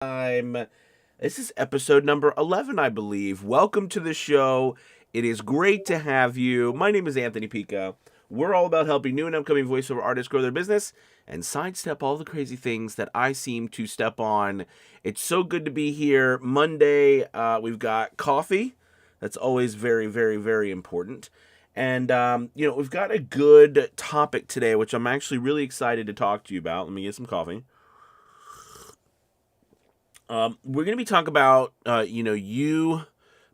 I'm This is episode number 11, I believe. Welcome to the show. It is great to have you. My name is Anthony Pica. We're all about helping new and upcoming voiceover artists grow their business and sidestep all the crazy things that I seem to step on. It's so good to be here. Monday, we've got coffee. That's always very, very, very important. And, we've got a good topic today, which I'm actually really excited to talk to you about. Let me get some coffee. We're going to be talking about, you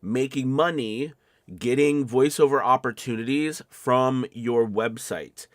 making money, getting voiceover opportunities from your website.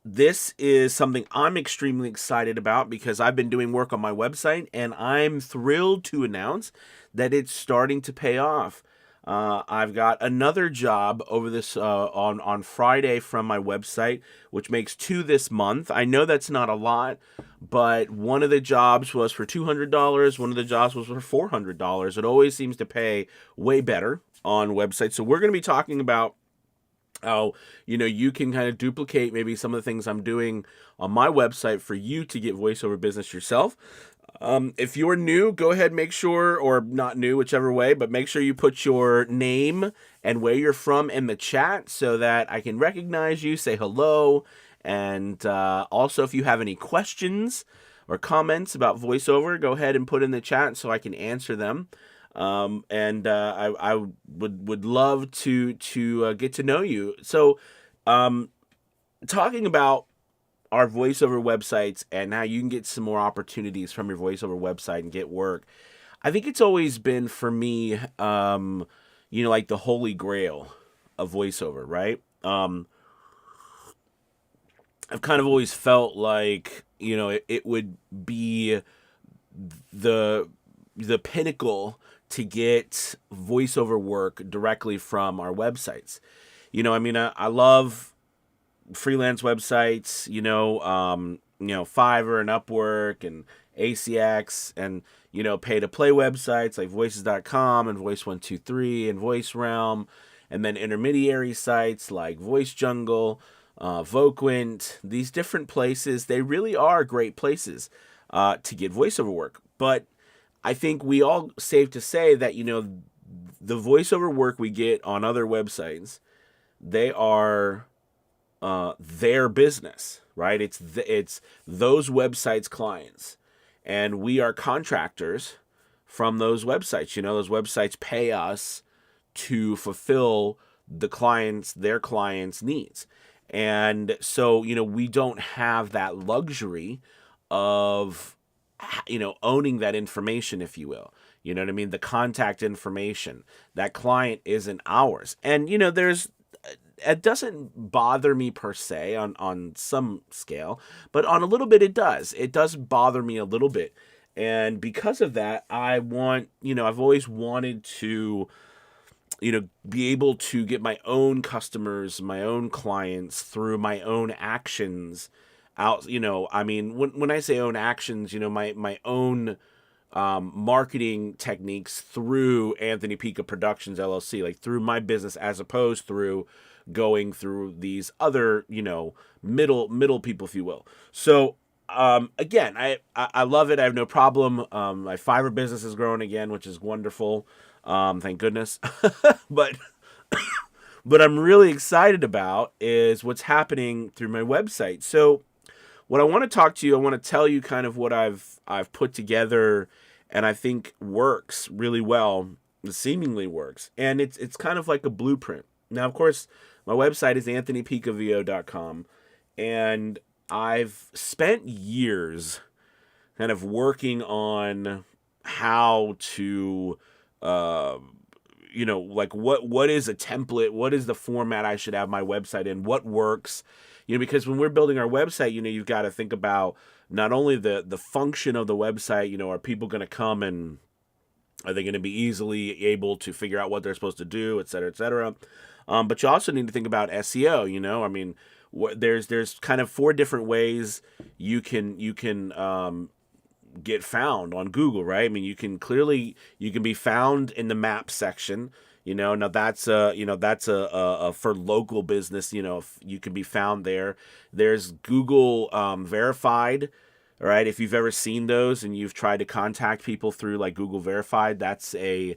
This is something I'm extremely excited about because I've been doing work on my website and I'm thrilled to announce that it's starting to pay off. I've got another job over this on Friday from my website, which makes two this month. I know that's not a lot, but one of the jobs was for $200. One of the jobs was for $400. It always seems to pay way better on websites. So we're going to be talking about how you can kind of duplicate maybe some of the things I'm doing on my website for you to get voiceover business yourself. If you're new, go ahead, make sure, or not new, whichever way, but make sure you put your name and where you're from in the chat so that I can recognize you, say hello, and also if you have any questions or comments about voiceover, go ahead and put in the chat so I can answer them. I would love to get to know you. So, talking about our voiceover websites and how you can get some more opportunities from your voiceover website and get work. I think it's always been for me, like the holy grail of voiceover, right? I've kind of always felt like, it would be the pinnacle to get voiceover work directly from our websites. I love freelance websites, Fiverr and Upwork and ACX and, pay to play websites like voices.com and voice123 and Voice Realm, and then intermediary sites like Voice Jungle, Voquent. These different places, they really are great places to get voiceover work. But I think we all safe to say that, the voiceover work we get on other websites, they are their business, right? It's those websites' clients, and we are contractors from those websites. Those websites pay us to fulfill their clients' needs, and so we don't have that luxury of owning that information, if you will. You know what I mean? The contact information. That client isn't ours. And it doesn't bother me per se on some scale, but on a little bit it does. It does bother me a little bit. And because of that, I've always wanted to, be able to get my own customers, my own clients through my own actions out. When I say own actions, my own marketing techniques through Anthony Pica Productions LLC, like through my business, as opposed through going through these other, middle people, if you will. So, again, I love it. I have no problem. My Fiverr business is growing again, which is wonderful. Thank goodness. but what I'm really excited about is what's happening through my website. So, what I want to talk to you, I want to tell you kind of what I've put together, and I think works really well. Seemingly works, and it's kind of like a blueprint. Now, of course, my website is anthonypicavo.com, and I've spent years kind of working on how to, like what is a template, what is the format I should have my website in, what works. Because when we're building our website, you've got to think about not only the function of the website, are people going to come and are they going to be easily able to figure out what they're supposed to do, et cetera, et cetera. But you also need to think about SEO. There's kind of four different ways you can get found on Google, right? You can be found in the map section. Now that's a for local business. If you can be found there. There's Google verified All right, if you've ever seen those and you've tried to contact people through like Google Verified, that's a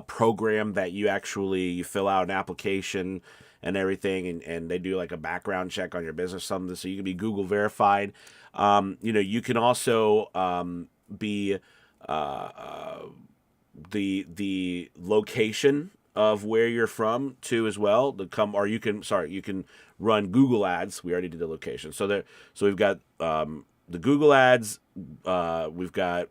program that you fill out an application and everything, and they do like a background check on your business or something, so you can be Google Verified. You can also be the location of where you're from too as well. You can run Google ads. We already did the location, so we've got the Google ads, we've got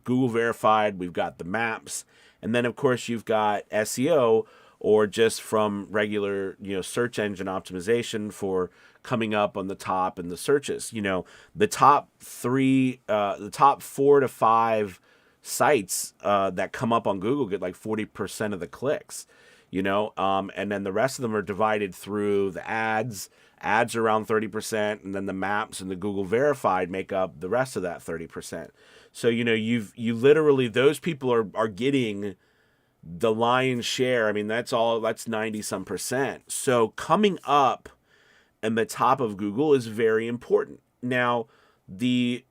Google Verified, we've got the maps, and then of course you've got SEO, or just from regular search engine optimization for coming up on the top in the searches. The top 4 to 5 sites that come up on Google get like 40% of the clicks. And then the rest of them are divided through the ads. Ads are around 30%, and then the maps and the Google Verified make up the rest of that 30%. So you literally, those people are getting the lion's share. I mean, that's 90 some percent. So coming up in the top of Google is very important. Now, the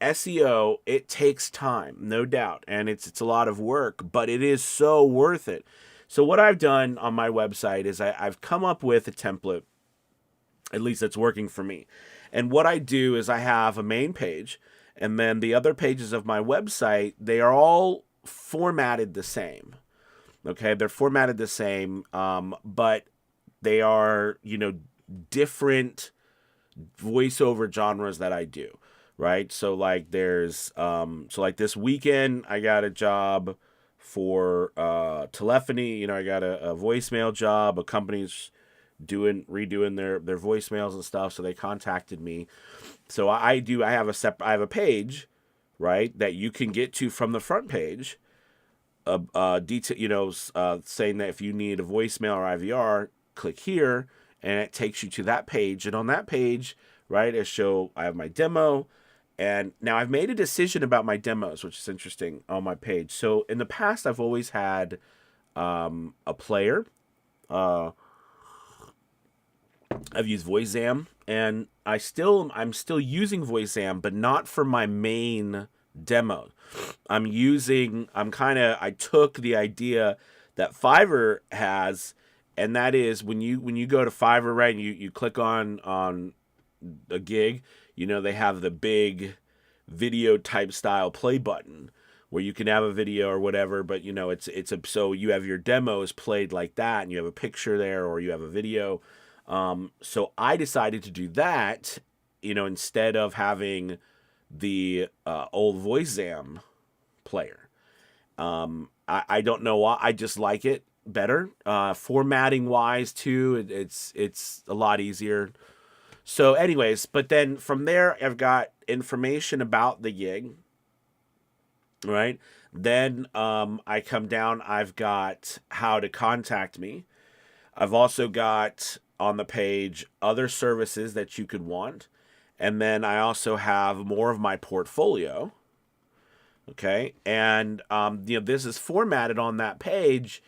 SEO, it takes time, no doubt, and it's a lot of work, but it is so worth it. So what I've done on my website is I've come up with a template, at least that's working for me. And what I do is I have a main page, and then the other pages of my website, they are all formatted the same. Okay, they're formatted the same, but they are, different voiceover genres that I do, right? So like like this weekend, I got a job for telephony. I got a voicemail job. A company's redoing their voicemails and stuff, so they contacted me. So I have a page, right, that you can get to from the front page, detail, saying that if you need a voicemail or IVR, click here, and it takes you to that page. And on that page, right, I have my demo. And now I've made a decision about my demos, which is interesting, on my page. So in the past, I've always had a player. I've used VoiceZam, and I'm still using VoiceZam, but not for my main demo. I took the idea that Fiverr has, and that is when you go to Fiverr, right, and you click on a gig, they have the big video type style play button where you can have a video or whatever, but so you have your demos played like that, and you have a picture there, or you have a video. So I decided to do that, instead of having the old VoiceZam player. I don't know why. I just like it better. Formatting wise too, it's a lot easier. So anyways, but then from there, I've got information about the gig, right? Then I come down, I've got how to contact me. I've also got on the page other services that you could want. And then I also have more of my portfolio. Okay. And, this is formatted on that page.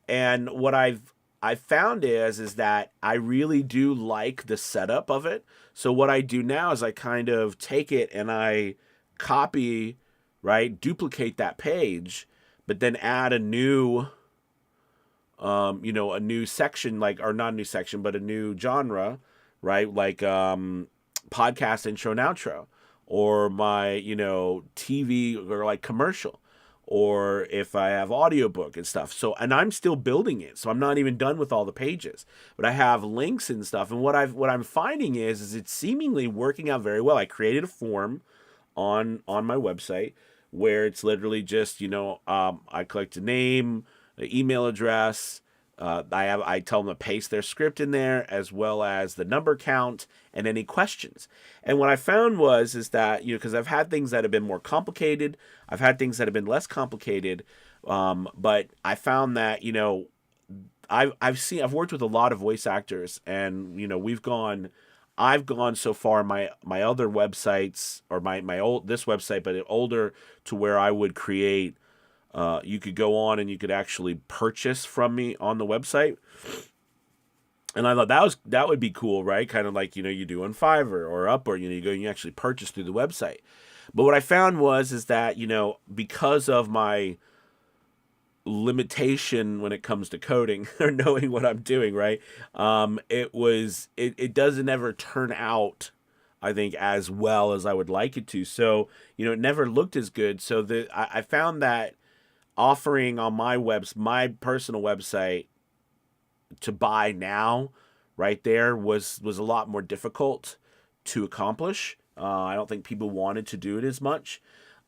And what I've found is that I really do like the setup of it. So what I do now is I kind of take it and I copy, right, duplicate that page, but then add a new, a new section, or not a new section, but a new genre, right? Like podcast intro and outro, or my, TV or like commercial, or if I have audiobook and stuff. So, and I'm still building it. So I'm not even done with all the pages, but I have links and stuff. And what I'm finding is it's seemingly working out very well. I created a form on my website where it's literally just, I collect a name, an email address. I tell them to paste their script in there, as well as the number count and any questions. And what I found is that, because I've had things that have been more complicated, I've had things that have been less complicated, but I found that, I've worked with a lot of voice actors, and I've gone so far my other websites, or this website, but older, to where I would create. You could go on and you could actually purchase from me on the website. And I thought that would be cool, right? Kind of like, you do on Fiverr or Upwork, you go and you actually purchase through the website. But what I found is that, because of my limitation when it comes to coding or knowing what I'm doing, right? It doesn't ever turn out, I think, as well as I would like it to. So, it never looked as good. So I found that offering on my personal website to buy now, right there, was a lot more difficult to accomplish. I don't think people wanted to do it as much.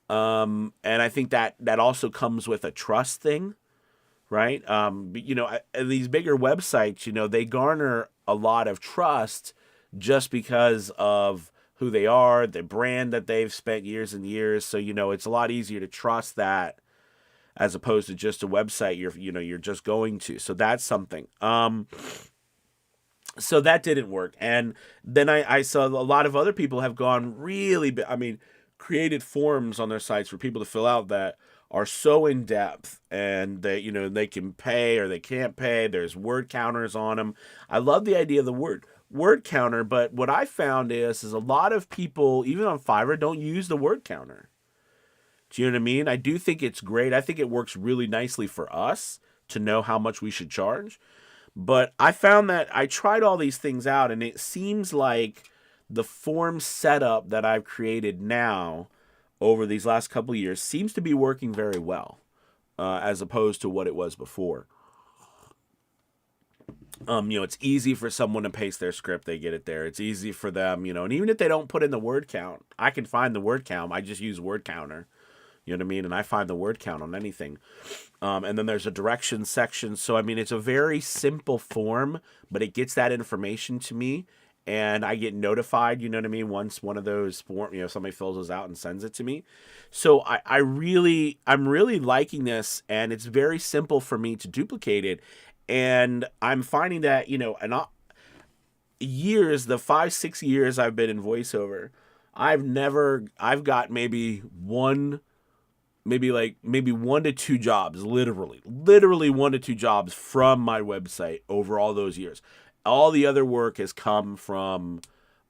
And I think that also comes with a trust thing, right? These bigger websites, they garner a lot of trust just because of who they are, the brand that they've spent years and years. So, it's a lot easier to trust that as opposed to just a website you're just going to. So that's something. So that didn't work. And then I saw a lot of other people have gone really, created forms on their sites for people to fill out that are so in depth, and they can pay or they can't pay. There's word counters on them. I love the idea of the word counter, but what I found is a lot of people, even on Fiverr, don't use the word counter. Do you know what I mean? I do think it's great. I think it works really nicely for us to know how much we should charge. But I found that I tried all these things out, and it seems like the form setup that I've created now over these last couple of years seems to be working very well, as opposed to what it was before. It's easy for someone to paste their script, they get it there. It's easy for them, and even if they don't put in the word count, I can find the word count. I just use word counter. You know what I mean? And I find the word count on anything. And then there's a directions section. So, it's a very simple form, but it gets that information to me. And I get notified, you know what I mean, once one of those somebody fills those out and sends it to me. So I'm really liking this, and it's very simple for me to duplicate it. And I'm finding that, the 5-6 years I've been in voiceover, I've got maybe one to two jobs, literally 1 to 2 jobs from my website over all those years. All the other work has come from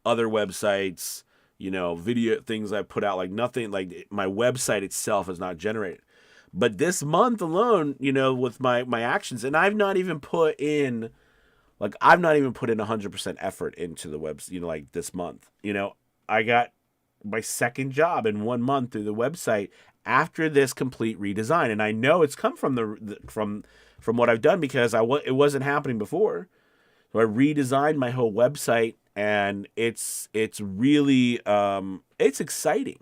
other websites, video things I put out, like nothing, like my website itself is not generated. But this month alone, with my actions, and I've not even put in 100% effort into the website, like this month, I got my second job in 1 month through the website after this complete redesign. And I know it's come from from what I've done, because it wasn't happening before. So I redesigned my whole website, and it's really it's exciting,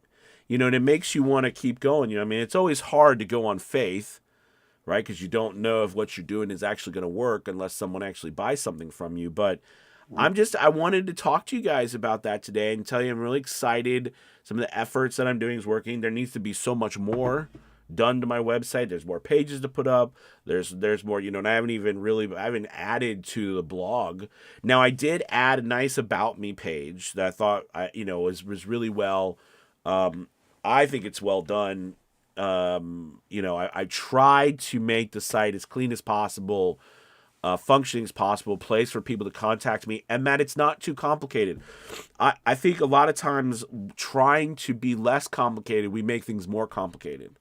and it makes you want to keep going. It's always hard to go on faith, right? Because you don't know if what you're doing is actually going to work unless someone actually buys something from you. But I wanted to talk to you guys about that today and tell you I'm really excited. Some of the efforts that I'm doing is working. There needs to be so much more done to my website. There's more pages to put up. There's more, and I haven't added to the blog. Now, I did add a nice About Me page that I thought was really well. I think it's well done. I tried to make the site as clean as possible, functioning as possible, place for people to contact me, and that it's not too complicated. I think a lot of times trying to be less complicated, we make things more complicated.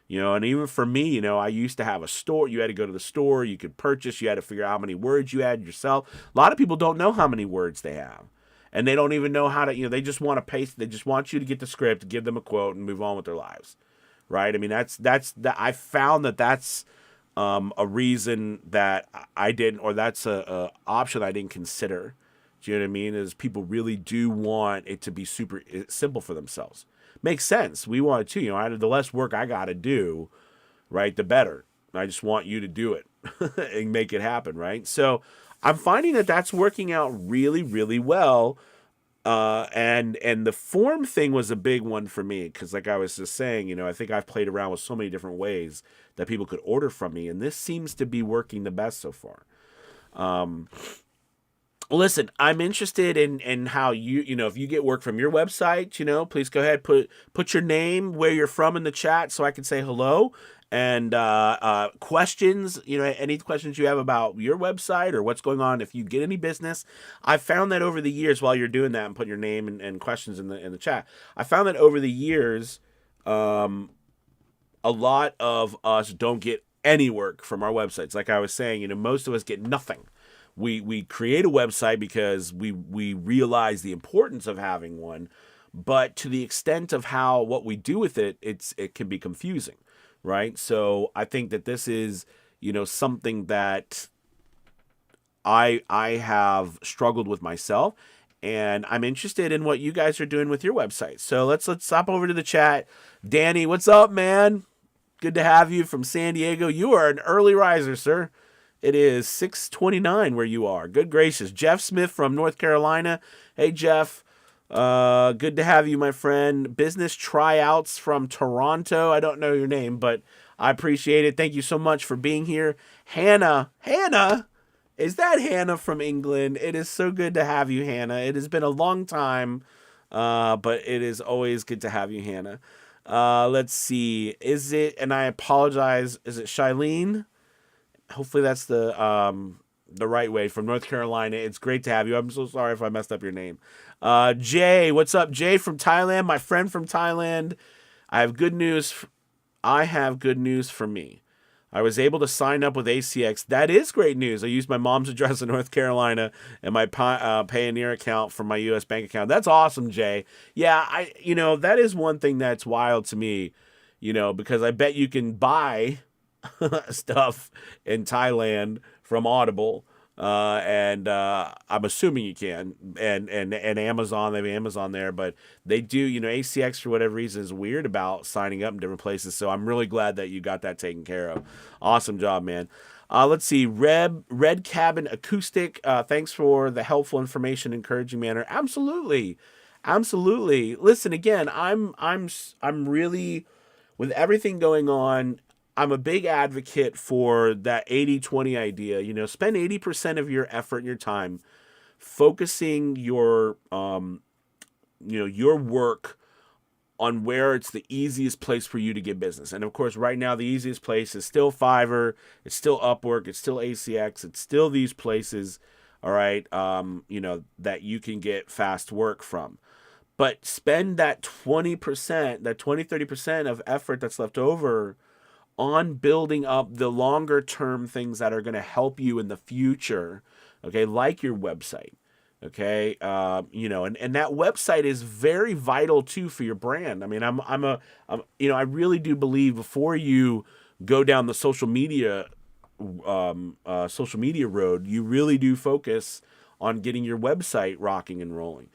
And even for me, I used to have a store. You had to go to the store, you could purchase, you had to figure out how many words you had yourself. A lot of people don't know how many words they have. And they don't even know how to, they just want to paste. They just want you to get the script, give them a quote, and move on with their lives. Right? I found that's a reason that I didn't, or that's a option I didn't consider. Do you know what I mean? Is people really do want it to be super simple for themselves. Makes sense. We want it too. The less work I got to do, right, the better. I just want you to do it and make it happen, right? So I'm finding that that's working out really, really well. And the form thing was a big one for me, because like I was just saying, I think I've played around with so many different ways that people could order from me, and this seems to be working the best so far. Listen, I'm interested in how if you get work from your website, please go ahead, put your name, where you're from in the chat so I can say hello. And questions, any questions you have about your website or what's going on, if you get any business. I found that over the years, while you're doing that and putting your name and questions in the chat, I found that over the years, um, a lot of us don't get any work from our websites. Like I was saying, most of us get nothing. We create a website because we realize the importance of having one, but to the extent of how what we do with it, it can be confusing, right? So I think that this is something that I have struggled with myself, and I'm interested in what you guys are doing with your website. So let's hop over to the chat. Danny, what's up, man? Good to have you from San Diego. You are an early riser, sir. It is 6:29 where you are. Good gracious. Jeff Smith from North Carolina. Hey, Jeff. Good to have you, my friend. Business tryouts from Toronto. I don't know your name, but I appreciate it. Thank you so much for being here. Hannah. Hannah? Is that Hannah from England? It is so good to have you, Hannah. It has been a long time, but it is always good to have you, Hannah. Let's see. Is it, and I apologize, is it Shailene? Hopefully that's the right way, from North Carolina. It's great to have you. I'm so sorry if I messed up your name. Jay, what's up? Jay from Thailand, my friend from Thailand. I have good news. I have good news for me. I was able to sign up with ACX. That is great news. I used my mom's address in North Carolina and my Payoneer account for my U.S. bank account. That's awesome, Jay. Yeah, that is one thing that's wild to me, because I bet you can buy stuff in Thailand from Audible. And I'm assuming you can, and Amazon, they have Amazon there, but they do, ACX for whatever reason is weird about signing up in different places. So I'm really glad that you got that taken care of. Awesome job, man. Let's see, Red Cabin Acoustic. Thanks for the helpful information, encouraging manner. Absolutely, absolutely. Listen, again, I'm really, with everything going on, I'm a big advocate for that 80-20 idea. Spend 80% of your effort and your time focusing your work on where it's the easiest place for you to get business. And of course, right now, the easiest place is still Fiverr, it's still Upwork, it's still ACX, it's still these places, all right, that you can get fast work from. But spend that 20%, that 30% of effort that's left over on building up the longer term things that are going to help you in the future, okay, like your website, okay, and that website is very vital too for your brand. I mean, I really do believe before you go down the social media road, you really do focus on getting your website rocking and rolling.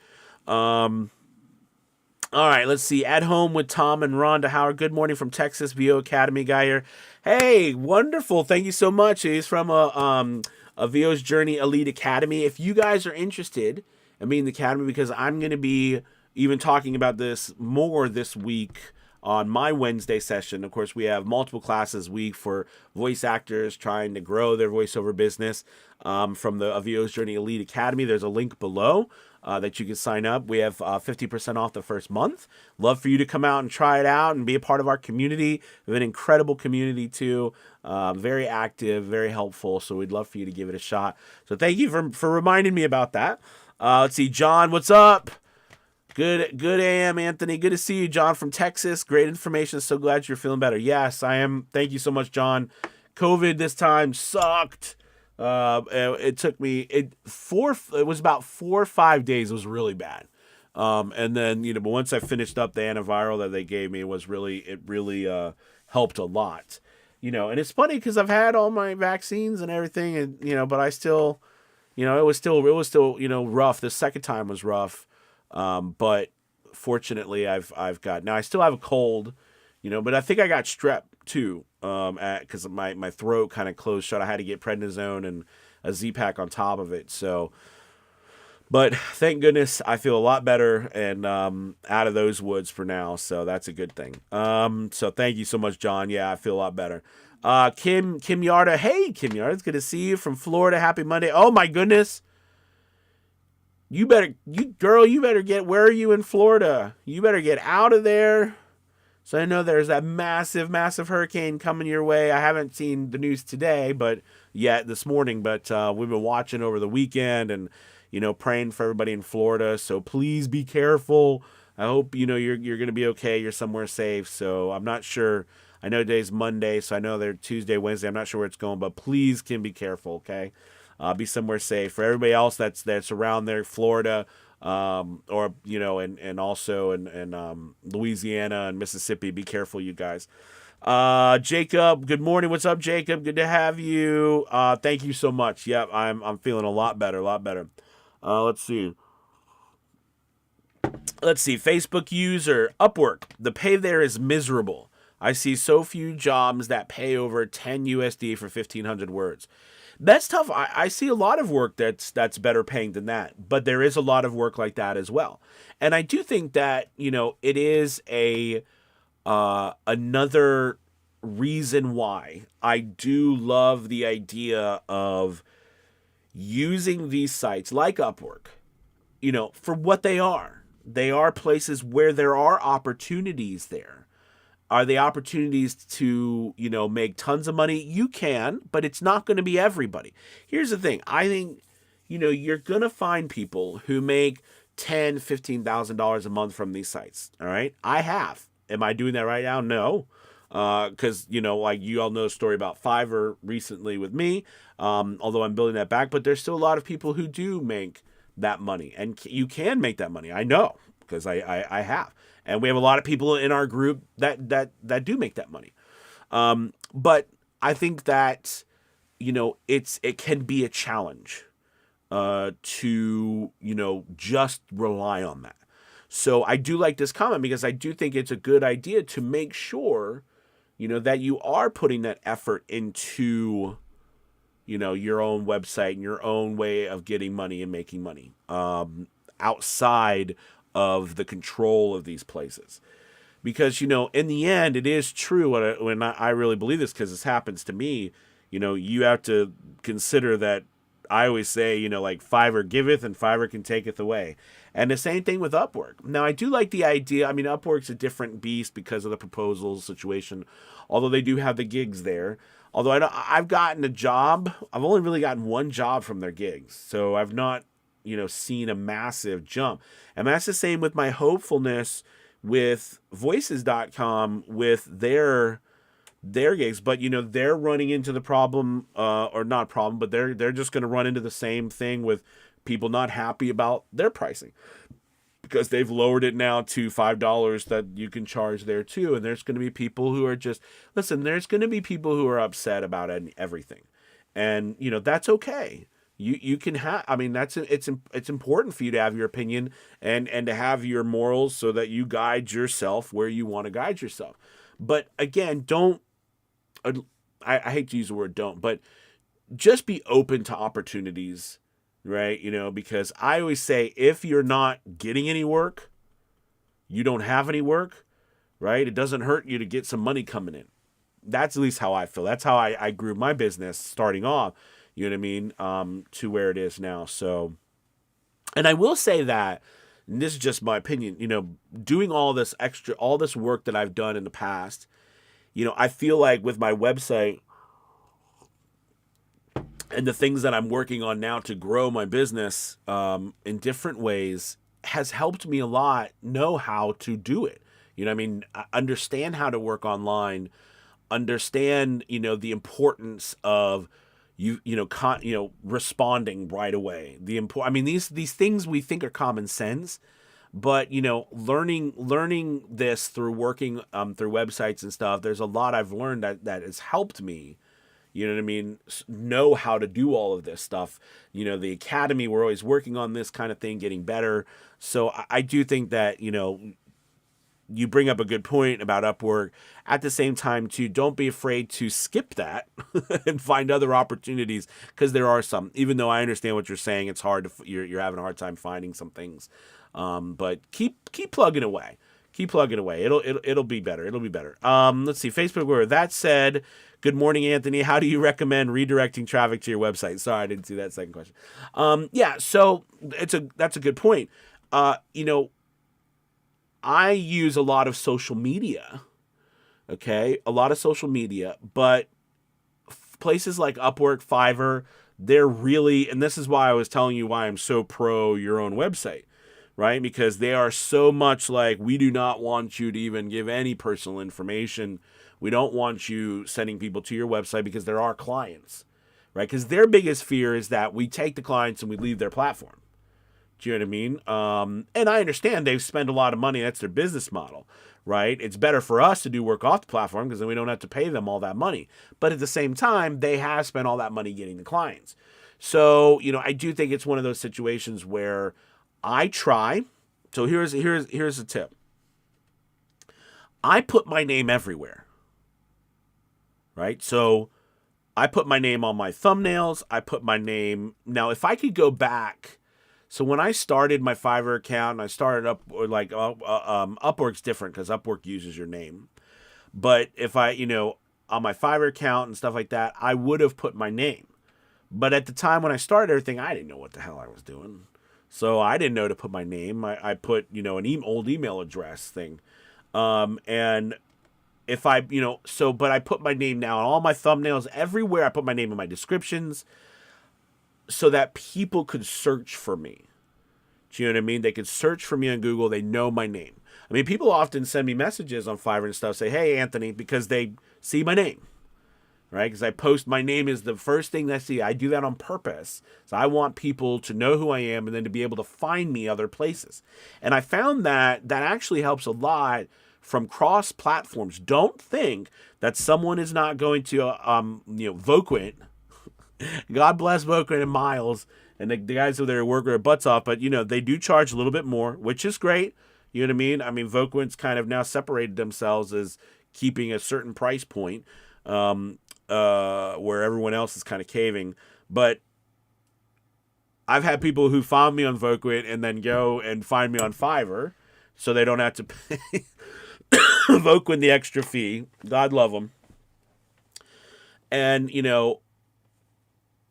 All right, let's see. At home with Tom and Rhonda Howard. Good morning from Texas. VO Academy guy here. Hey, wonderful. Thank you so much. He's from a VO's Journey Elite Academy. If you guys are interested in being in the academy, because I'm going to be even talking about this more this week on my Wednesday session. Of course, we have multiple classes a week for voice actors trying to grow their voiceover business from the VO's Journey Elite Academy. There's a link below. That you can sign up. We have 50% off the first month. Love for you to come out and try it out and be a part of our community. We have an incredible community too. Very active, very helpful. So we'd love for you to give it a shot. So thank you for reminding me about that. Let's see, John, what's up? Good AM, Anthony. Good to see you, John from Texas. Great information. So glad you're feeling better. Yes, I am. Thank you so much, John. COVID this time sucked. It took me it was about 4 or 5 days. It was really bad. And then, but once I finished up the antiviral that they gave me, it really helped a lot, and it's funny because I've had all my vaccines and everything, and, but I still, it was still, rough. The second time was rough. But fortunately I've got, now I still have a cold, but I think I got strep too. Because my throat kind of closed shut. I had to get prednisone and a Z-Pack on top of it. So, but thank goodness I feel a lot better and out of those woods for now. So that's a good thing. So thank you so much, John. Yeah, I feel a lot better. Kim Yarda. Hey, Kim Yarda. It's good to see you from Florida. Happy Monday. Oh my goodness. you better get, where are you in Florida? You better get out of there. So I know there's that massive, massive hurricane coming your way. I haven't seen the news today, but yet this morning, but we've been watching over the weekend and, praying for everybody in Florida. So please be careful. I hope, you're going to be okay. You're somewhere safe. So I'm not sure. I know today's Monday, so I know they're Tuesday, Wednesday. I'm not sure where it's going, but please can be careful, okay? Be somewhere safe. For everybody else that's around there, Florida, or and also in Louisiana and Mississippi, be careful, you guys. Jacob, good morning. What's up, Jacob? Good to have you. Thank you so much. Yep, I'm feeling a lot better, a lot better. Let's see. Facebook user Upwork. The pay there is miserable. I see so few jobs that pay over 10 USD for 1,500 words. That's tough. I see a lot of work that's better paying than that, but there is a lot of work like that as well. And I do think that, it is another reason why I do love the idea of using these sites like Upwork, for what they are. They are places where there are opportunities there. Are they opportunities to, make tons of money? You can, but it's not going to be everybody. Here's the thing. I think, you're going to find people who make $10,000, $15,000 a month from these sites. All right. I have. Am I doing that right now? No. Because, like you all know the story about Fiverr recently with me, although I'm building that back. But there's still a lot of people who do make that money. And you can make that money. I know because I have. And we have a lot of people in our group that do make that money. But I think that, it can be a challenge to, just rely on that. So I do like this comment because I do think it's a good idea to make sure, that you are putting that effort into, your own website and your own way of getting money and making money outside of the control of these places. Because, in the end, it is true when I really believe this because this happens to me, you have to consider that I always say, like Fiverr giveth and Fiverr can taketh away. And the same thing with Upwork. Now, I do like the idea. I mean, Upwork's a different beast because of the proposal situation, although they do have the gigs there. Although I've gotten a job. I've only really gotten one job from their gigs. So I've not, seen a massive jump. And that's the same with my hopefulness with voices.com with their gigs. But, they're running into the problem, or not problem, but they're just going to run into the same thing with people not happy about their pricing because they've lowered it now to $5 that you can charge there too. And there's going to be people who are there's going to be people who are upset about everything. And, that's okay. You can have, it's important for you to have your opinion and to have your morals so that you guide yourself where you want to guide yourself. But again, I hate to use the word don't, but just be open to opportunities, right? Because I always say, if you're not getting any work, you don't have any work, right? It doesn't hurt you to get some money coming in. That's at least how I feel. That's how I grew my business starting off, you know what I mean? To where it is now. So, and I will say that, and this is just my opinion, doing all this work that I've done in the past, I feel like with my website and the things that I'm working on now to grow my business in different ways has helped me a lot know how to do it. Understand how to work online, understand, the importance of responding right away. These things we think are common sense, but learning this through working through websites and stuff, there's a lot I've learned that has helped me, know how to do all of this stuff. The academy, we're always working on this kind of thing, getting better. So I do think that, you bring up a good point about Upwork. At the same time, too, don't be afraid to skip that and find other opportunities, because there are some. Even though I understand what you're saying, it's hard you're having a hard time finding some things. But keep plugging away. Keep plugging away. It'll be better. It'll be better. Let's see. Facebook. Where that said, Good morning, Anthony. How do you recommend redirecting traffic to your website? Sorry, I didn't see that second question. Yeah, so that's a good point. You know, I use a lot of social media. Okay, a lot of social media, but places like Upwork, Fiverr, they're really, and this is why I was telling you why I'm so pro your own website, right? Because they are so much like, we do not want you to even give any personal information. We don't want you sending people to your website because they're our clients, right? Because their biggest fear is that we take the clients and we leave their platform. Do you know what I mean? And I understand they've spent a lot of money. That's their business model, right? It's better for us to do work off the platform because then we don't have to pay them all that money. But at the same time, they have spent all that money getting the clients. So, you know, I do think it's one of those situations where I try. So here's a tip. I put my name everywhere, right? So I put my name on my thumbnails. I put my name. Now, if I could go back. So when I started my Fiverr account and I started Upwork's different because Upwork uses your name. But if I, you know, on my Fiverr account and stuff like that, I would have put my name. But at the time when I started everything, I didn't know what the hell I was doing. So I didn't know to put my name. I put, you know, an old email address thing. And if I, you know, so, but I put my name now on all my thumbnails, everywhere. I put my name in my descriptions, so that people could search for me. Do you know what I mean? They could search for me on Google. They know my name. I mean, people often send me messages on Fiverr and stuff, say, hey, Anthony, because they see my name, right? Because I post my name is the first thing they see. I do that on purpose. So I want people to know who I am and then to be able to find me other places. And I found that that actually helps a lot from cross platforms. Don't think that someone is not going to, you know, Voquent. God bless Boca and Miles and the guys over there work their butts off, but you know, they do charge a little bit more, which is great. You know what I mean? I mean, Voquent's kind of now separated themselves as keeping a certain price point, where everyone else is kind of caving. But I've had people who found me on Voquent and then go and find me on Fiverr, so they don't have to pay Voquent the extra fee. God love them. And you know,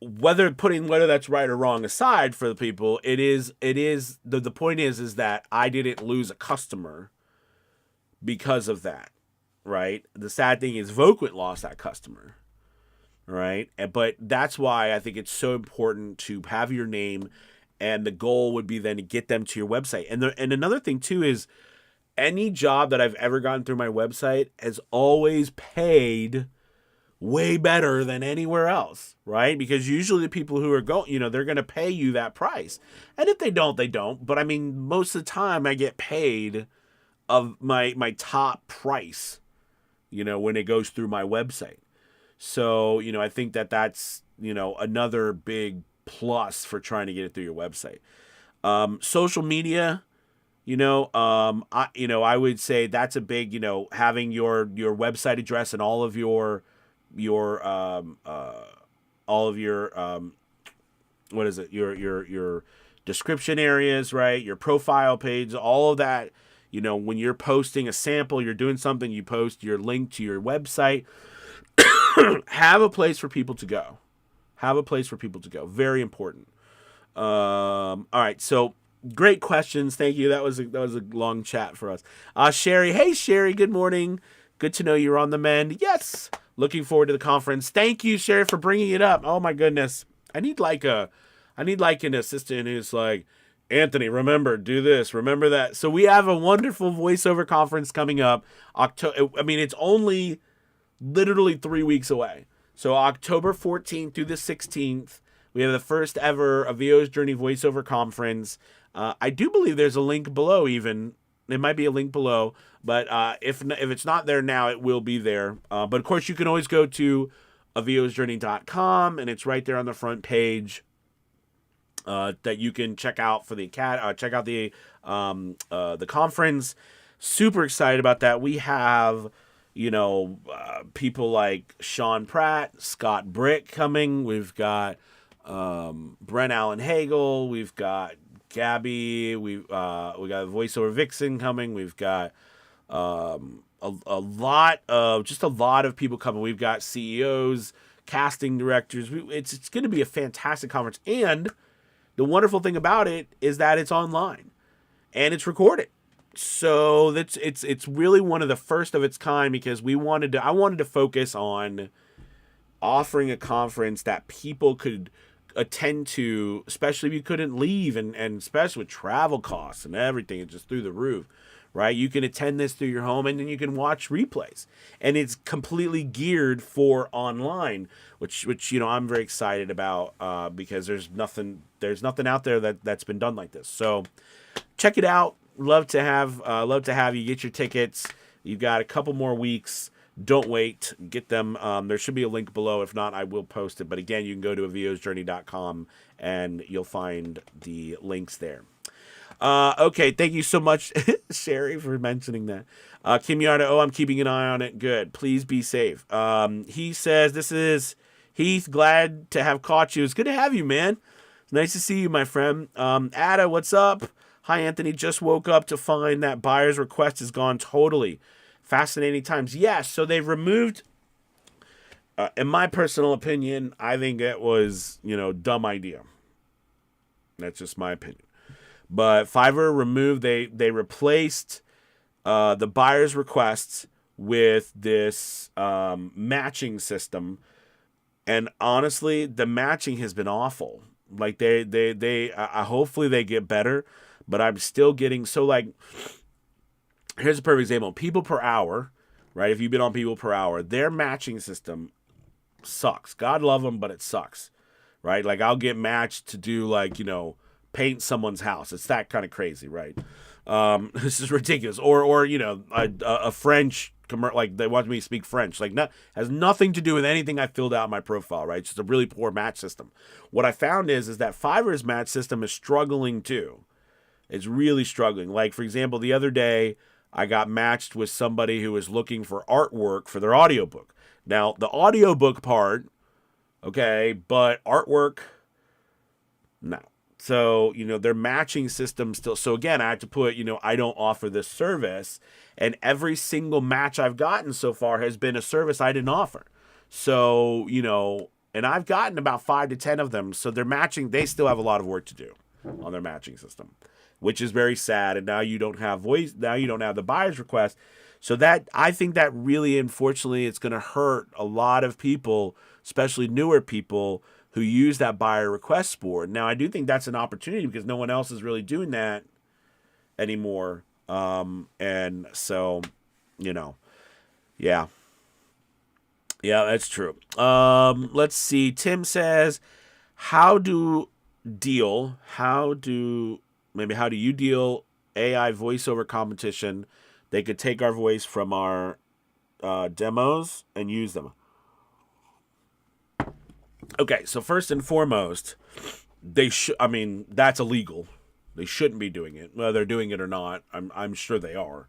whether that's right or wrong aside for the people, the point is that I didn't lose a customer because of that, right? The sad thing is Voquent lost that customer, right? But that's why I think it's so important to have your name, and the goal would be then to get them to your website. And another thing too is any job that I've ever gotten through my website has always paid way better than anywhere else, right? Because usually the people who are going, you know, they're going to pay you that price. And if they don't, they don't. But I mean, most of the time I get paid of my top price, you know, when it goes through my website. So, you know, I think that's, you know, another big plus for trying to get it through your website. Social media, you know, I would say that's a big, you know, having your website address and all of your what is it, your description areas, right? Your profile page, all of that. You know, when you're posting a sample, you're doing something, you post your link to your website. Have a place for people to go. Very important. All right, so great questions. Thank you. That was a long chat for us. Sherry, hey Sherry, good morning. Good to know you're on the mend. Yes. Looking forward to the conference. Thank you, Sherry, for bringing it up. Oh my goodness. I need like an assistant who's like, Anthony, remember, do this, remember that. So we have a wonderful voiceover conference coming up. It's only literally 3 weeks away. So October 14th through the 16th, we have the first ever A VO's Journey voiceover conference. I do believe there's a link below even. There might be a link below, but if it's not there now, it will be there. But of course, you can always go to avosjourney.com, and it's right there on the front page that you can check out for the the conference. Super excited about that. We have, you know, people like Sean Pratt, Scott Brick coming. We've got Brent Allen Hagel. We've got Gabby, we got Voiceover Vixen coming. We've got a lot of people coming. We've got CEOs, casting directors. It's going to be a fantastic conference. And the wonderful thing about it is that it's online and it's recorded. So it's really one of the first of its kind, because I wanted to focus on offering a conference that people could attend to, especially if you couldn't leave, and especially with travel costs and everything, it's just through the roof, right? You can attend this through your home, and then you can watch replays, and it's completely geared for online, which I'm very excited about, because there's nothing out there that's been done like this. So check it out. Love to have you get your tickets. You've got a couple more weeks. Don't wait. Get them. There should be a link below. If not, I will post it. But again, you can go to aviosjourney.com and you'll find the links there. Okay, thank you so much, Sherry, for mentioning that. Kim Yarda, I'm keeping an eye on it. Good. Please be safe. He says, this is Heath. Glad to have caught you. It's good to have you, man. It's nice to see you, my friend. Ada, what's up? Hi, Anthony. Just woke up to find that buyer's request is gone totally. Fascinating times. Yes, so they've removed, in my personal opinion, I think it was, dumb idea. That's just my opinion. But Fiverr removed, they replaced the buyer's requests with this matching system. And honestly, the matching has been awful. Like they hopefully they get better. But I'm still getting, so like, here's a perfect example. People per hour, right? If you've been on People per Hour, their matching system sucks. God love them, but it sucks, right? Like, I'll get matched to do, like, paint someone's house. It's that kind of crazy, right? This is ridiculous. Or a French, like, they want me to speak French. Like, has nothing to do with anything I filled out in my profile, right? It's just a really poor match system. What I found is that Fiverr's match system is struggling too. It's really struggling. Like, for example, the other day, I got matched with somebody who was looking for artwork for their audiobook. Now, the audiobook part, okay, but artwork, no. So, their matching system still. So, again, I had to put, I don't offer this service. And every single match I've gotten so far has been a service I didn't offer. So, and I've gotten about 5 to 10 of them. So, they still have a lot of work to do on their matching system, which is very sad. And now you don't have the buyer's request. So that, I think that really, unfortunately, it's going to hurt a lot of people, especially newer people who use that buyer request board. Now, I do think that's an opportunity because no one else is really doing that anymore. And so, yeah, that's true. Let's see. Tim says, how do you deal AI voiceover competition? They could take our voice from our demos and use them. Okay, so first and foremost, that's illegal. They shouldn't be doing it. Whether they're doing it or not, I'm sure they are.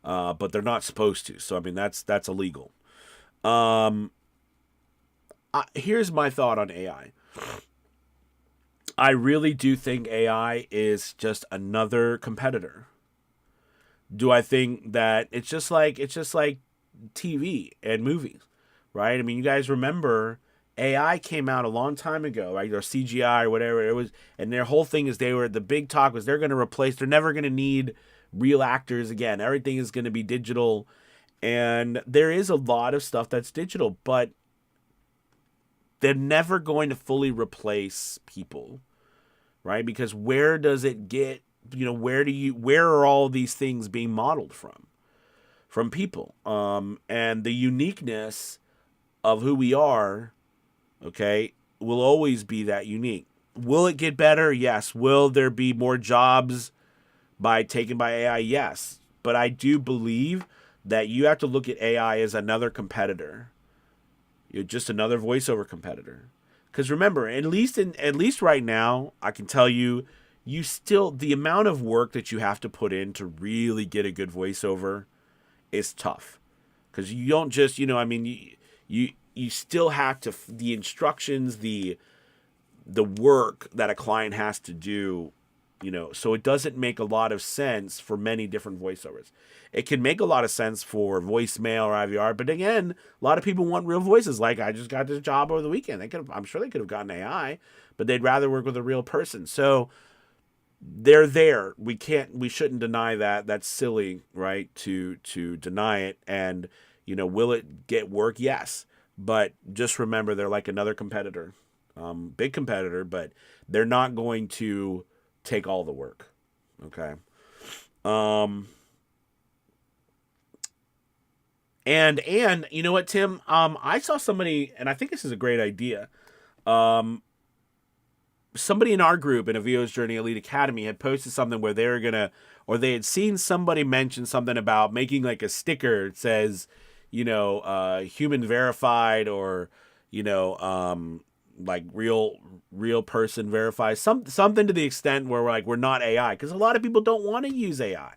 But they're not supposed to. So, that's illegal. Here's my thought on AI. I really do think AI is just another competitor. Do I think that it's just like TV and movies, right? You guys remember AI came out a long time ago, right? Or CGI or whatever it was, and their whole thing is the big talk was they're never going to need real actors again. Everything is going to be digital, and there is a lot of stuff that's digital, but they're never going to fully replace people, right? Because where does it get, where are all these things being modeled from? From people. And the uniqueness of who we are, okay, will always be that unique. Will it get better? Yes. Will there be more jobs taken by AI? Yes. But I do believe that you have to look at AI as another competitor. You're just another voiceover competitor. Because remember, at least right now, I can tell you, the amount of work that you have to put in to really get a good voiceover is tough. Because you don't just, you still have to, the instructions, the work that a client has to do So it doesn't make a lot of sense for many different voiceovers. It can make a lot of sense for voicemail or IVR, but again, a lot of people want real voices. Like, I just got this job over the weekend. I'm sure they could have gotten AI, but they'd rather work with a real person. So they're there. We shouldn't deny that. That's silly, right? To deny it. And, will it get work? Yes. But just remember, they're like another competitor, big competitor, but they're not going to take all the work. Okay. And you know what, Tim? I saw somebody, and I think this is a great idea. Somebody in our group in a VO's Journey Elite Academy had posted something where they were or they had seen somebody mention something about making like a sticker that says, human verified, or, like real person verified, something to the extent where we're not AI, because a lot of people don't want to use AI.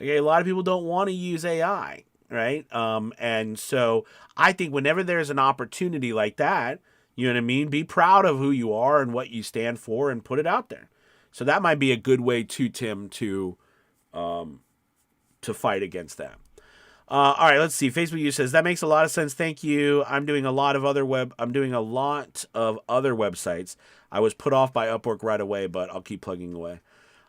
Okay, a lot of people don't want to use AI, right? And so I think whenever there's an opportunity like that, you know what I mean, be proud of who you are and what you stand for, and put it out there. So that might be a good way too, Tim, to fight against that. All right, let's see. Facebook user says that makes a lot of sense. Thank you. I'm doing a lot of other websites. I was put off by Upwork right away, but I'll keep plugging away.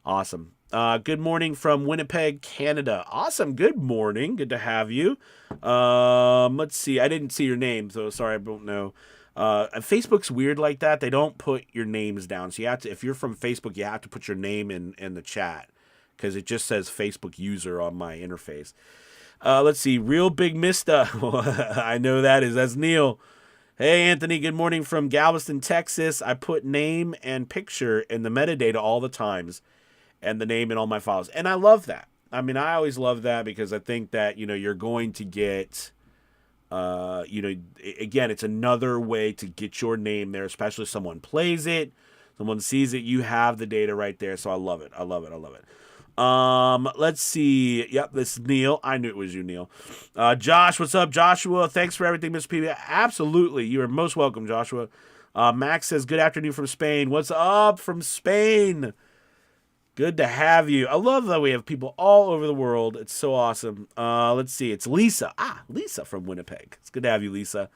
Awesome. Good morning from Winnipeg, Canada. Awesome. Good morning. Good to have you. Let's see. I didn't see your name, so sorry, I don't know. Facebook's weird like that. They don't put your names down. So you have to, if you're from Facebook, you have to put your name in the chat, because it just says Facebook user on my interface. Let's see. Real Big Mista. I know that's Neil. Hey, Anthony. Good morning from Galveston, Texas. I put name and picture in the metadata all the times, and the name in all my files. And I love that. I mean, I always love that, because I think that, you're going to get, again, it's another way to get your name there, especially if someone plays it, someone sees it, you have the data right there. So I love it. I love it. I love it. Let's see. Yep, this is Neil. I knew it was you, Neil. Josh, what's up, Joshua? Thanks for everything, Mr. P. Absolutely. You are most welcome, Joshua. Max says, good afternoon from Spain. What's up from Spain? Good to have you. I love that we have people all over the world. It's so awesome. Let's see. It's Lisa. Lisa from Winnipeg. It's good to have you, Lisa.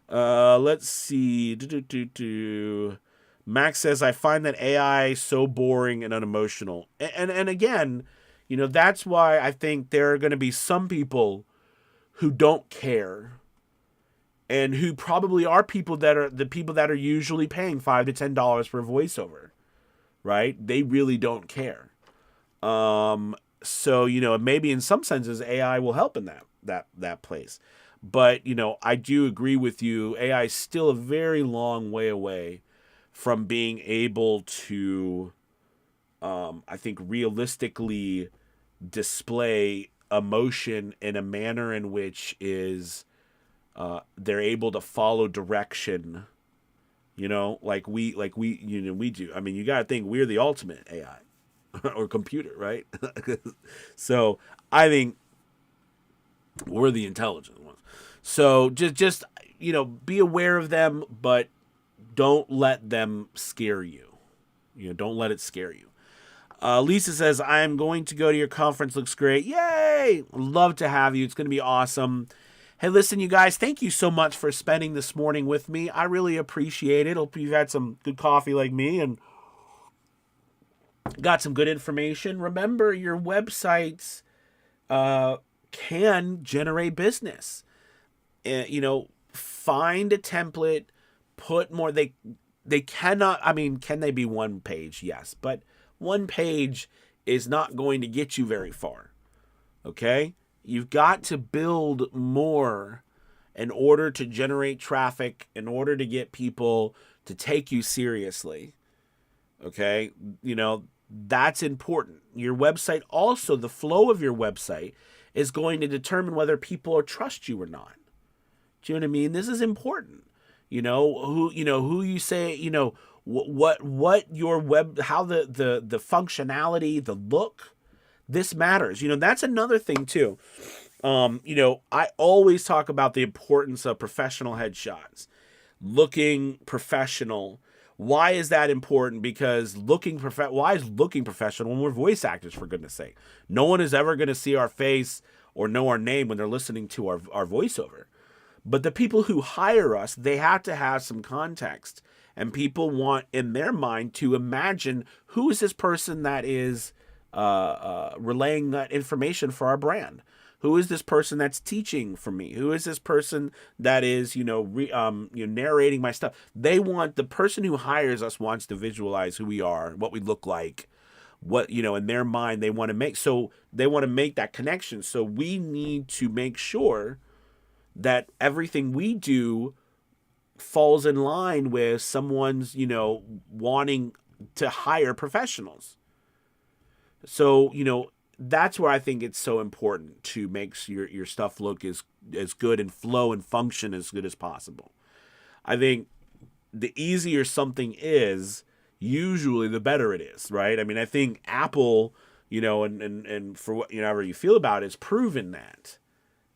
Let's see. Max says, I find that AI so boring and unemotional. And again, that's why I think there are going to be some people who don't care, and who probably are people that are usually paying $5 to $10 for a voiceover, right? They really don't care. So, maybe in some senses AI will help in that place. But, I do agree with you. AI is still a very long way away from being able to, I think, realistically display emotion in a manner in which is they're able to follow direction, like we do. I mean, you got to think we're the ultimate AI or computer, right? So I think we're the intelligent ones. So just be aware of them, but don't let them scare you. Don't let it scare you. Lisa says, I'm going to go to your conference. Looks great. Yay! Love to have you. It's going to be awesome. Hey, listen, you guys, thank you so much for spending this morning with me. I really appreciate it. Hope you've had some good coffee like me and got some good information. Remember, your websites can generate business. Find a template. Put more. They cannot. I mean, can they be one page? Yes, but one page is not going to get you very far. Okay, you've got to build more in order to generate traffic, in order to get people to take you seriously. Okay, that's important. Your website also, the flow of your website is going to determine whether people will trust you or not. Do you know what I mean? This is important. Who you say, what your web, how the functionality, the look, this matters. That's another thing too. I always talk about the importance of professional headshots, looking professional, Why is that important? Because why is looking professional when we're voice actors, for goodness sake? No one is ever going to see our face or know our name when they're listening to our voiceover. But the people who hire us, they have to have some context. And people want in their mind to imagine, who is this person that is relaying that information for our brand? Who is this person that's teaching for me? Who is this person that is, narrating my stuff? The person who hires us wants to visualize who we are, what we look like, what, in their mind they want to make. So they want to make that connection. So we need to make sure that everything we do falls in line with someone's, wanting to hire professionals. So, that's where I think it's so important to make your stuff look as good and flow and function as good as possible. I think the easier something is, usually the better it is, right? I mean, I think Apple, and for what, however you feel about it, has proven that,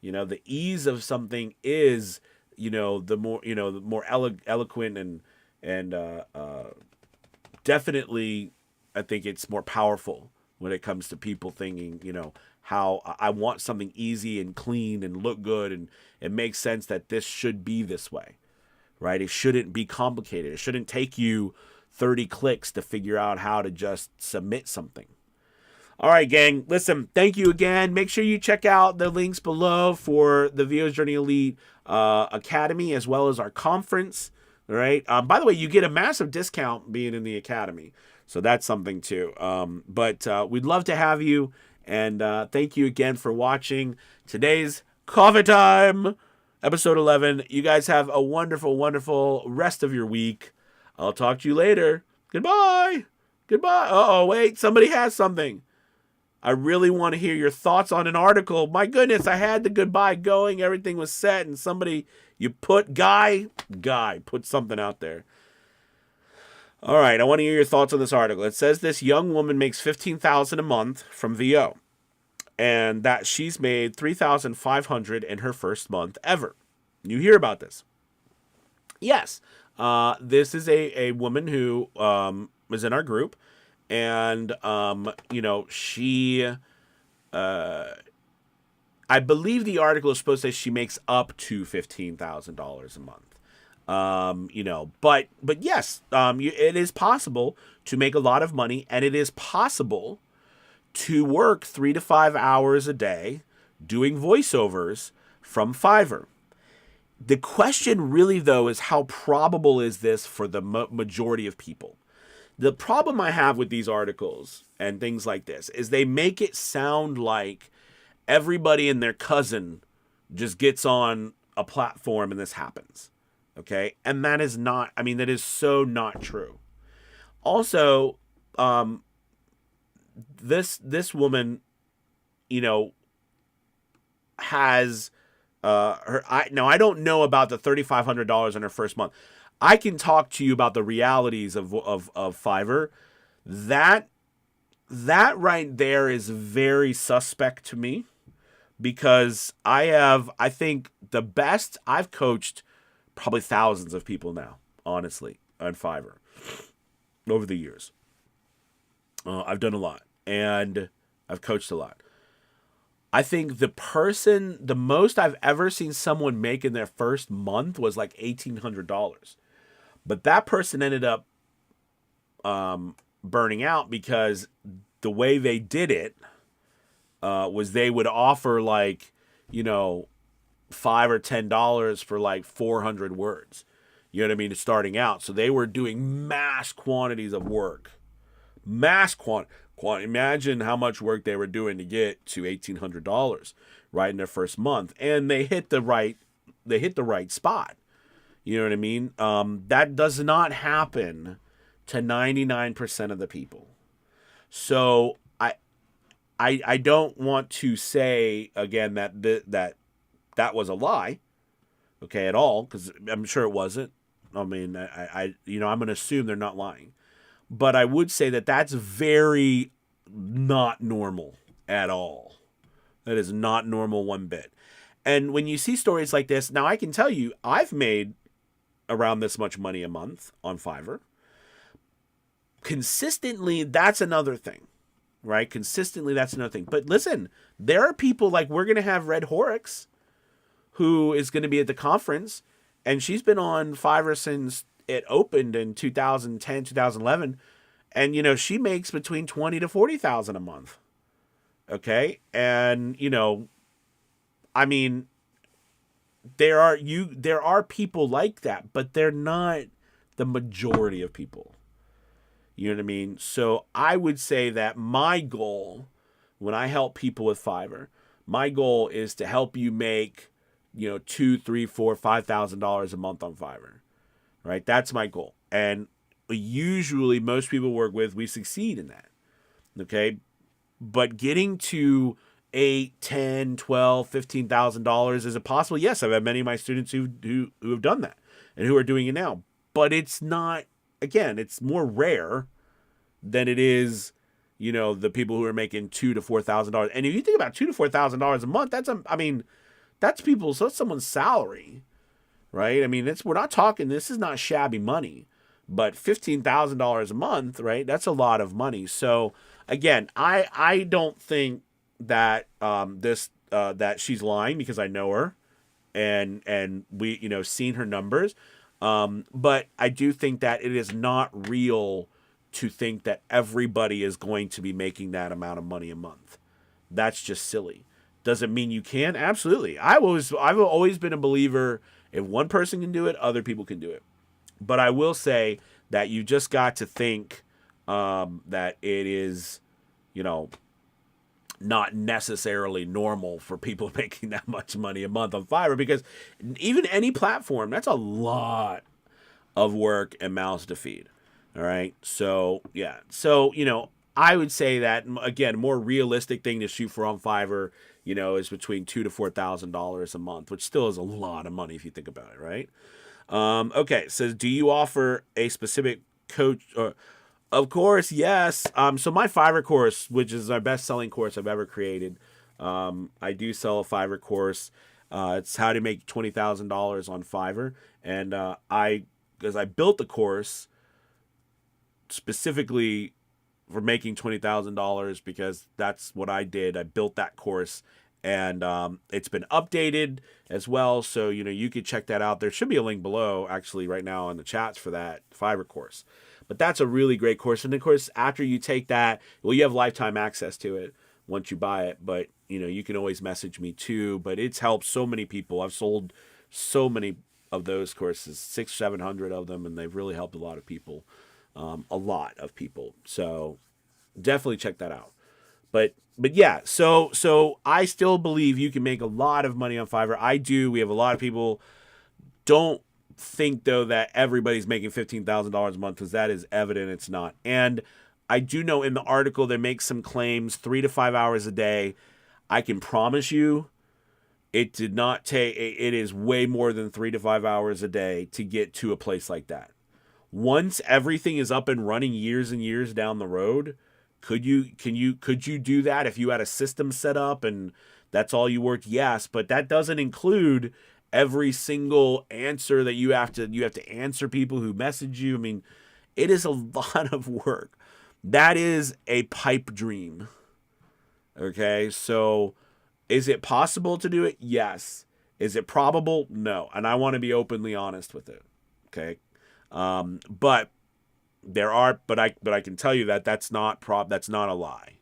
the ease of something is, the more eloquent and definitely, I think it's more powerful when it comes to people thinking, how I want something easy and clean and look good, and it makes sense that this should be this way, right? It shouldn't be complicated. It shouldn't take you 30 clicks to figure out how to just submit something. All right, gang, listen, thank you again. Make sure you check out the links below for the VO's Journey Elite Academy, as well as our conference, all right? By the way, you get a massive discount being in the Academy. So that's something too. But we'd love to have you. And thank you again for watching today's Coffee Time, episode 11. You guys have a wonderful, wonderful rest of your week. I'll talk to you later. Goodbye. Goodbye. Uh-oh, wait. Somebody has something. I really want to hear your thoughts on an article. My goodness, I had the goodbye going. Everything was set. And Guy put something out there. All right, I want to hear your thoughts on this article. It says this young woman makes $15,000 a month from VO, and that she's made $3,500 in her first month ever. You hear about this? Yes. This is a woman who was in our group, and she I believe the article is supposed to say she makes up to $15,000 a month. But yes, it is possible to make a lot of money, and it is possible to work 3 to 5 hours a day doing voiceovers from Fiverr. The question really, though, is how probable is this for the majority of people? The problem I have with these articles and things like this is they make it sound like everybody and their cousin just gets on a platform and this happens. Okay. And that is that is so not true. Also, this woman, has, I don't know about the $3,500 in her first month. I can talk to you about the realities of Fiverr. That right there is very suspect to me, because I think the best I've coached probably thousands of people now, honestly, on Fiverr over the years. I've done a lot, and I've coached a lot. I think the most I've ever seen someone make in their first month was like $1,800. But that person ended up burning out, because the way they did it was they would offer like, $5 or $10 for like 400 words. You know what I mean? Starting out. So they were doing mass quantities of work. Imagine how much work they were doing to get to $1,800 right in their first month. And they hit the right spot. You know what I mean? That does not happen to 99% of the people. So I don't want to say again that was a lie, okay, at all, because I'm sure it wasn't. I mean, I'm going to assume they're not lying. But I would say that that's very not normal at all. That is not normal one bit. And when you see stories like this, now I can tell you, I've made around this much money a month on Fiverr. consistently, that's another thing, right? Consistently, that's another thing. But listen, there are people like we're going to have Red Horrocks, who is going to be at the conference, and she's been on Fiverr since it opened in 2010, 2011, and she makes between 20 to 40,000 a month. Okay, and I mean, there are people like that, but they're not the majority of people. You know what I mean? So I would say that my goal when I help people with Fiverr, my goal is to help you make, $2, $3, $4, $5,000 a month on Fiverr. Right? That's my goal. And usually most people work with, we succeed in that. Okay? But getting to $8, $10, $12, $15,000, is it possible? Yes, I've had many of my students who have done that and who are doing it now. But it's not, again, it's more rare than it is, the people who are making $2,000 to $4,000. And if you think about $2,000 to $4,000 a month, that's someone's salary, right? I mean, we're not talking, this is not shabby money, but $15,000 a month, right? That's a lot of money. So again, I don't think that that she's lying, because I know her and we seen her numbers. But I do think that it is not real to think that everybody is going to be making that amount of money a month. That's just silly. Does it mean you can? Absolutely. I've always been a believer, if one person can do it, other people can do it. But I will say that you just got to think that it is, not necessarily normal for people making that much money a month on Fiverr, because even any platform, that's a lot of work and mouths to feed. All right. So, yeah. So, I would say that, again, more realistic thing to shoot for on Fiverr, is between $2,000 to $4,000 a month, which still is a lot of money if you think about it, right? Okay. It says, do you offer a specific coach? Of course, yes. So my Fiverr course, which is my best-selling course I've ever created, I do sell a Fiverr course. It's how to make $20,000 on Fiverr, and because I built the course specifically for making $20,000, because that's what I did. I built that course, and it's been updated as well. So you could check that out. There should be a link below, actually, right now in the chats for that Fiverr course. But that's a really great course. And of course, after you take that, well, you have lifetime access to it once you buy it. But, you can always message me too. But it's helped so many people. I've sold so many of those courses, 600, 700 of them, and they've really helped a lot of people. A lot of people. So definitely check that out. But yeah, so I still believe you can make a lot of money on Fiverr. I do. We have a lot of people. Don't think though that everybody's making $15,000 a month, because that is evident it's not. And I do know in the article they make some claims 3 to 5 hours a day. I can promise you it did not take, it is way more than 3 to 5 hours a day to get to a place like that. Once everything is up and running years and years down the road, could you do that if you had a system set up and that's all you worked? Yes, but that doesn't include every single answer that you have to answer people who message you. I mean, it is a lot of work. That is a pipe dream. Okay, so is it possible to do it? Yes. Is it probable? No. And I want to be openly honest with it. Okay, but I can tell you that that's not a lie.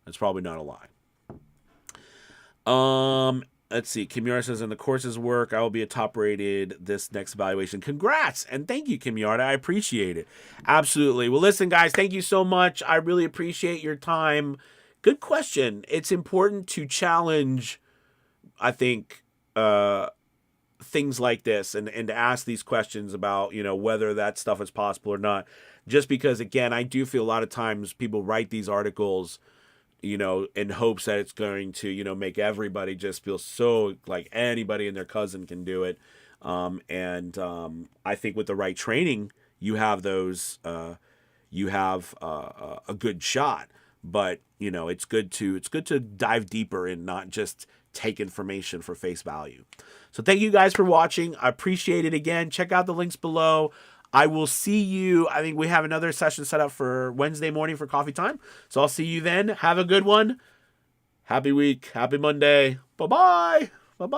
That's probably not a lie. Let's see. Kimyara says, in the course's work, I will be a top rated this next evaluation. Congrats. And thank you, Kimyara. I appreciate it. Absolutely. Well, listen, guys, thank you so much. I really appreciate your time. Good question. It's important to challenge, I think, things like this and to ask these questions about, whether that stuff is possible or not. Just because, again, I do feel a lot of times people write these articles, in hopes that it's going to, make everybody just feel so like anybody and their cousin can do it. I think with the right training, you have those, you have a good shot. But, it's good to dive deeper and not just take information for face value. So thank you guys for watching. I appreciate it again. Check out the links below. I will see you. I think we have another session set up for Wednesday morning for coffee time. So I'll see you then. Have a good one. Happy week. Happy Monday. Bye-bye. Bye-bye.